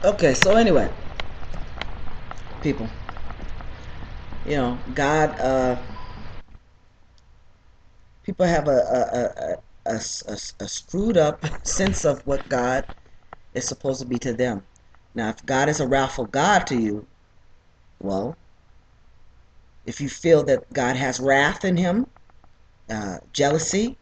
Okay, so anyway, people, God, people have a screwed up sense of what God is supposed to be to them. Now, if God is a wrathful God to you, well, if you feel that God has wrath in him, jealousy,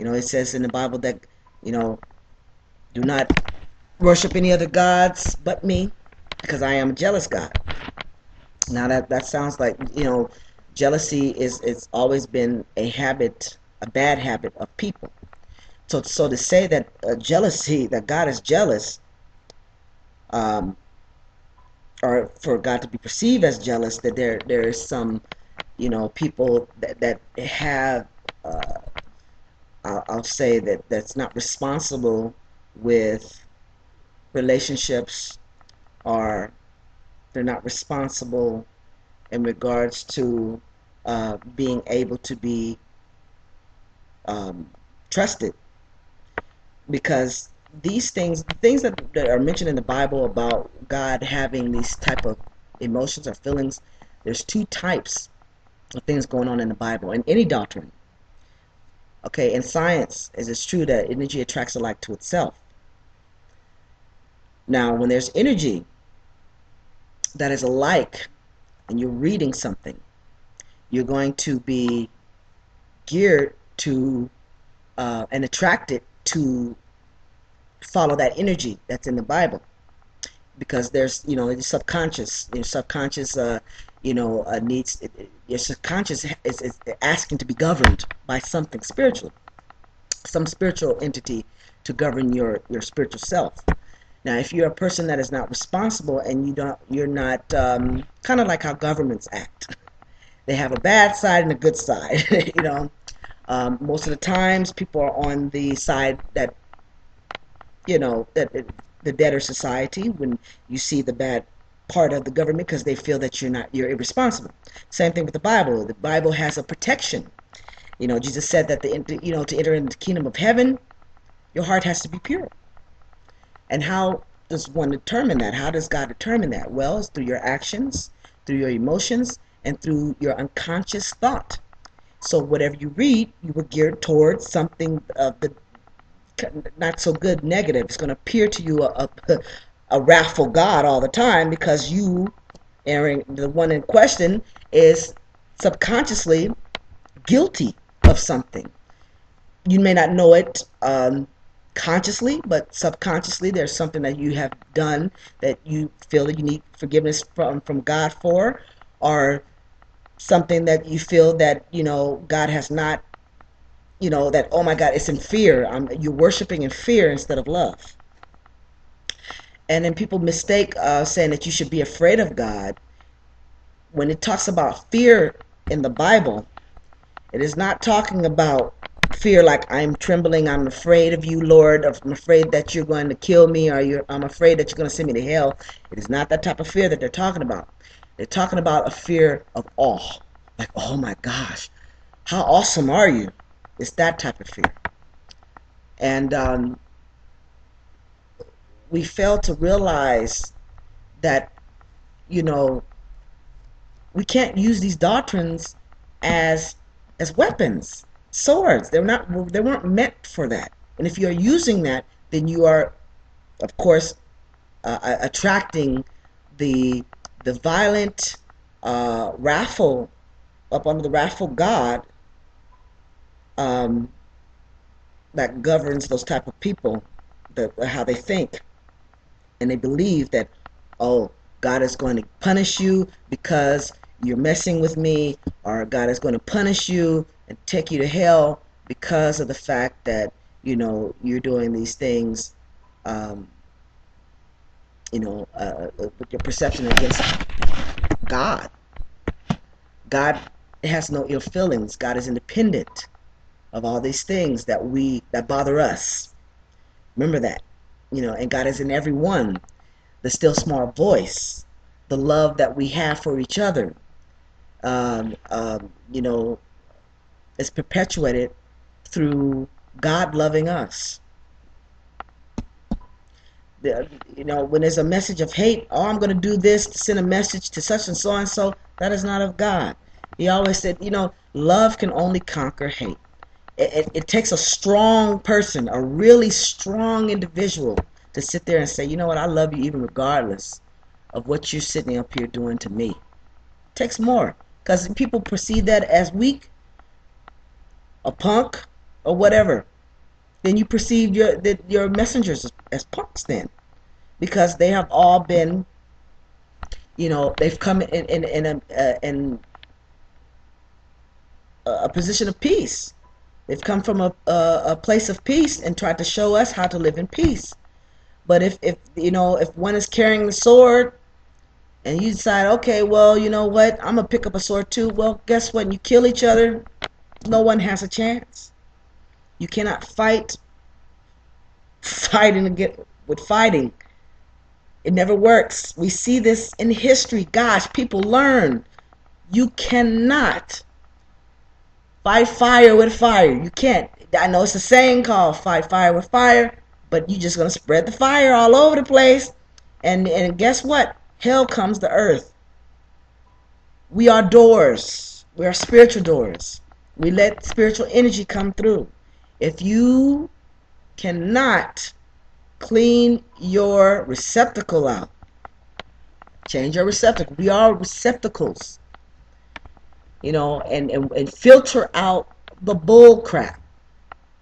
it says in the Bible that, you know, do not worship any other gods but me, because I am a jealous God. Now that sounds like, jealousy is it's always been a habit, a bad habit of people. So to say that jealousy, that God is jealous, um, or for God to be perceived as jealous, that there is some, people that have, uh, I'll say that that's not responsible with relationships, or they're not responsible in regards to being able to be um, trusted, because these things that are mentioned in the Bible about God having these type of emotions or feelings, there's two types of things going on in the Bible and any doctrine. Okay, in science, it's true that energy attracts alike to itself. Now, when there's energy that is alike and you're reading something, you're going to be geared to and attracted to follow that energy that's in the Bible, because there's, the subconscious, your subconscious, needs, your subconscious is asking to be governed by something spiritual, some spiritual entity to govern your spiritual self. Now, if you're a person that is not responsible and you're not, kind of like how governments act, they have a bad side and a good side. Most of the times people are on the side that, the debtor society, when you see the bad part of the government, because they feel that you're irresponsible. Same thing with the Bible. The Bible has a protection. Jesus said that to enter into the kingdom of heaven, your heart has to be pure. And how does one determine that? How does God determine that? Well, it's through your actions, through your emotions, and through your unconscious thought. So whatever you read, you were geared towards something of the not so good negative. It's going to appear to you a wrathful God all the time, because you, Aaron, the one in question, is subconsciously guilty of something. You may not know it consciously, but subconsciously there's something that you have done that you feel that you need forgiveness from God for, or something that you feel that God has not, that, oh my God, it's in fear. You're worshiping in fear instead of love. And then people mistake saying that you should be afraid of God. When it talks about fear in the Bible, it is not talking about fear like I'm trembling, I'm afraid of you, Lord, I'm afraid that you're going to kill me, or I'm afraid that you're going to send me to hell. It is not that type of fear that they're talking about. They're talking about a fear of awe. Like, oh my gosh, how awesome are you? It's that type of fear. And we fail to realize that, you know, we can't use these doctrines as weapons, swords. They weren't meant for that. And if you're using that, then you are, of course, attracting the violent, wrathful, up under the wrathful God, um, that governs those type of people, how they think, and they believe that, oh, God is going to punish you because you're messing with me, or God is going to punish you and take you to hell because of the fact that you're doing these things, um, with your perception against God. God has no ill feelings. God is independent of all these things that bother us. Remember that. And God is in everyone. The still small voice, the love that we have for each other, um, um, you know, is perpetuated through God loving us. You know, when there's a message of hate, oh, I'm going to do this to send a message to such and so, that is not of God. He always said, you know, love can only conquer hate. It takes a strong person, a really strong individual, to sit there and say, you know what, I love you even regardless of what you're sitting up here doing to me. It takes more, because people perceive that as weak, a punk, or whatever. Then you perceive your messengers as punks then, because they have all been, you know, they've come in a position of peace. They've come from a place of peace and tried to show us how to live in peace. But if you know, if one is carrying the sword and you decide, okay, well, you know what, I'm gonna pick up a sword too, well, guess what? You kill each other, no one has a chance. You cannot fighting with fighting. It never works. We see this in history. Gosh, people learn. You cannot fight fire with fire. You can't. I know it's a saying called fight fire with fire, but you're just going to spread the fire all over the place. And guess what? Hell comes to earth. We are doors. We are spiritual doors. We let spiritual energy come through. If you cannot clean your receptacle out, change your receptacle. We are receptacles, you know, and filter out the bull crap,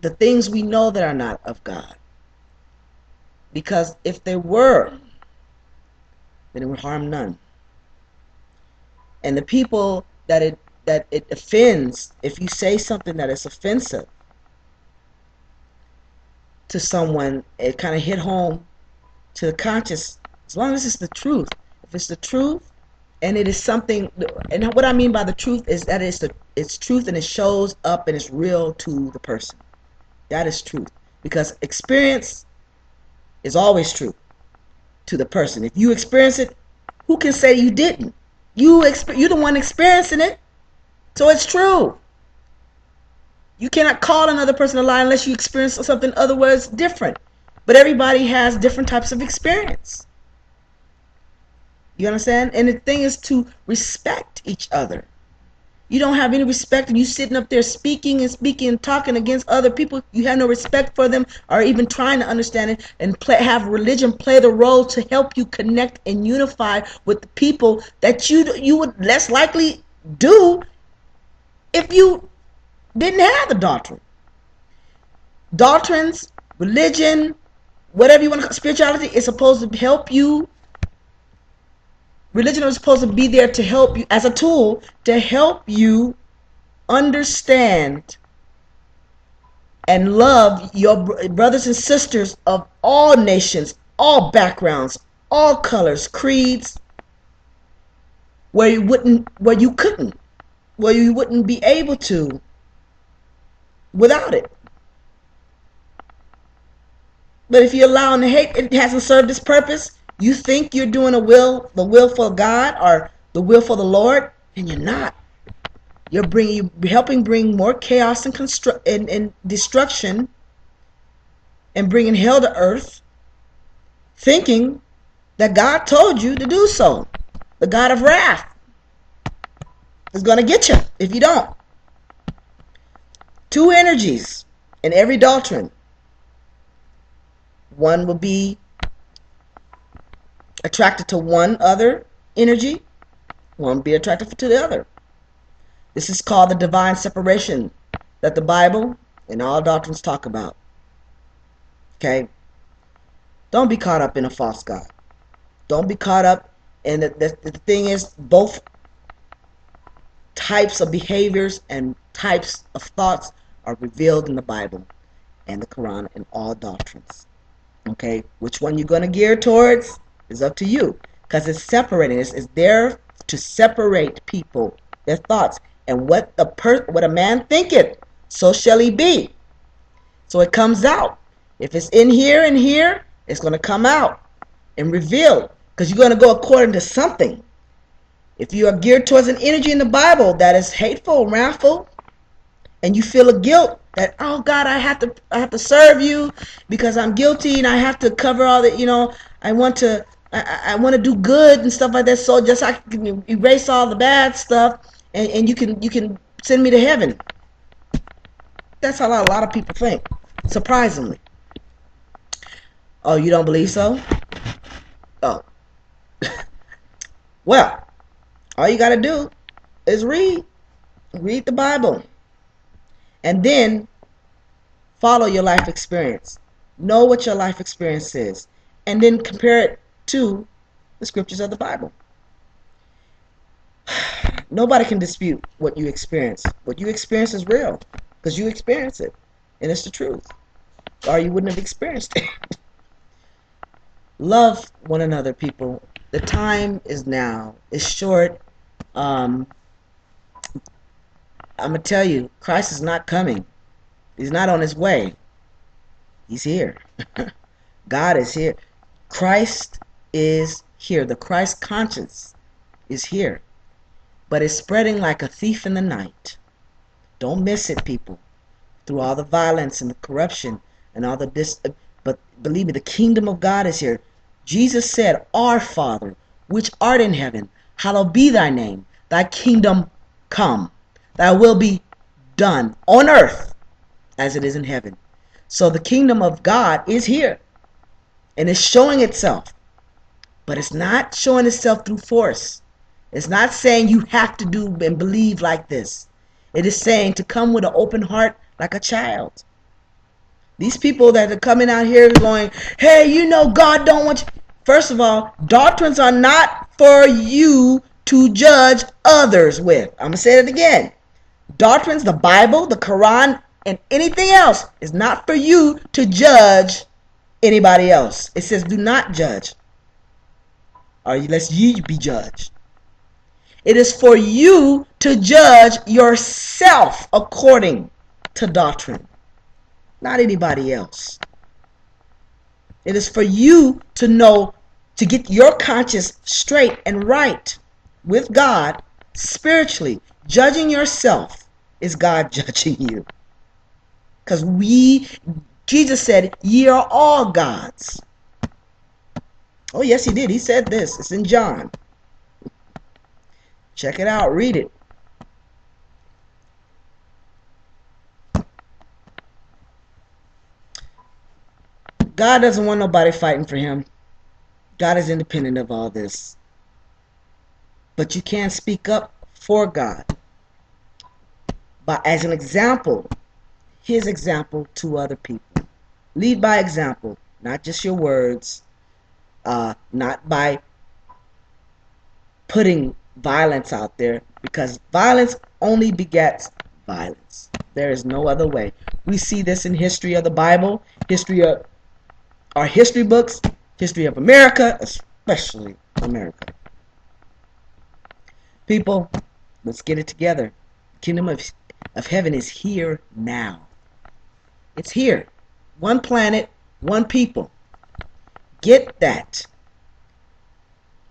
the things we know that are not of God. Because if they were, then it would harm none. And the people that it offends, if you say something that is offensive to someone, it kind of hit home to the conscious, as long as it's the truth. If it's the truth and it is something, and what I mean by the truth is that it's truth and it shows up and it's real to the person. That is truth. Because experience is always true to the person. If you experience it, who can say you didn't? You're the one experiencing it, so it's true. You cannot call another person a liar unless you experience something otherwise different. But everybody has different types of experience. You understand? And the thing is to respect each other. You don't have any respect, and you sitting up there speaking and talking against other people. You have no respect for them, or even trying to understand it, and have religion play the role to help you connect and unify with the people that you would less likely do if you didn't have the doctrine. Doctrines, religion, whatever you want to call spirituality, is supposed to help you. Religion is supposed to be there to help you as a tool to help you understand and love your brothers and sisters of all nations, all backgrounds, all colors, creeds, where you wouldn't be able to without it. But if you're allowing the hate, it hasn't served its purpose. You think you're doing the will for God or the will for the Lord, and you're not. You're helping bring more chaos and destruction, and bringing hell to earth, thinking that God told you to do so. The God of wrath is going to get you if you don't. Two energies in every doctrine. One will be attracted to one other energy, one will be attracted to the other. This is called the divine separation that the Bible and all doctrines talk about. Okay? Don't be caught up in a false god. Don't be caught up in the thing is, both types of behaviors and types of thoughts are revealed in the Bible and the Quran and all doctrines. Okay? Which one you're going to gear towards is up to you, because it's separating. It's there to separate people, their thoughts, and what a man thinketh, so shall he be. So it comes out. If it's in here and here, it's going to come out and reveal, because you're going to go according to something. If you are geared towards an energy in the Bible that is hateful, wrathful, and you feel a guilt That, oh God, I have to serve you because I'm guilty and I have to cover all the, I want to do good and stuff like that, so just I can erase all the bad stuff, and you can send me to heaven. That's how a lot of people think, surprisingly. Oh, you don't believe so? Oh, well, all you got to do is read the Bible, and then follow your life experience. Know what your life experience is, and then compare it to the scriptures of the Bible. Nobody can dispute what you experience. What you experience is real because you experience it, and it's the truth, or you wouldn't have experienced it. Love one another, people. The time is now. It's short. I'm gonna tell you, Christ is not coming. He's not on his way. He's here. God is here. Christ is here. The Christ conscience is here. But it's spreading like a thief in the night. Don't miss it, people. Through all the violence and the corruption and all the but believe me, the kingdom of God is here. Jesus said, Our Father, which art in heaven, hallowed be thy name. Thy kingdom come. Thy will be done on earth as it is in heaven. So the kingdom of God is here. And it's showing itself. But it's not showing itself through force. It's not saying you have to do and believe like this. It is saying to come with an open heart like a child. These people that are coming out here going, hey, God don't want you. First of all, doctrines are not for you to judge others with. I'm going to say it again. Doctrines, the Bible, the Quran, and anything else is not for you to judge anybody else. It says do not judge, or lest ye be judged. It is for you to judge yourself according to doctrine, not anybody else. It is for you to know, to get your conscience straight and right with God spiritually. Judging yourself is God judging you. Because Jesus said, ye are all gods. Oh, yes, he did. He said this. It's in John. Check it out. Read it. God doesn't want nobody fighting for him. God is independent of all this. But you can't speak up for God. But as an example, his example to other people. Lead by example, not just your words, not by putting violence out there, because violence only begets violence. There is no other way. We see this in history of the Bible, history of our history books, history of America, especially America. People, let's get it together. The kingdom of heaven is here now. It's here. One planet, one people. Get that.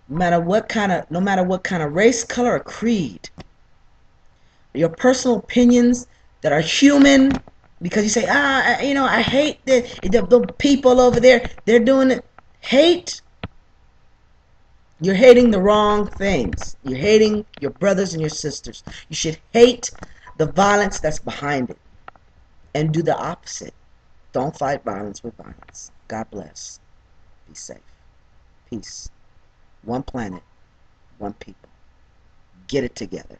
No matter what kind of race, color, or creed. Your personal opinions that are human, because you say, I hate the people over there. They're doing it. Hate. You're hating the wrong things. You're hating your brothers and your sisters. You should hate the violence that's behind it. And do the opposite. Don't fight violence with violence. God bless. Be safe. Peace. One planet. One people. Get it together.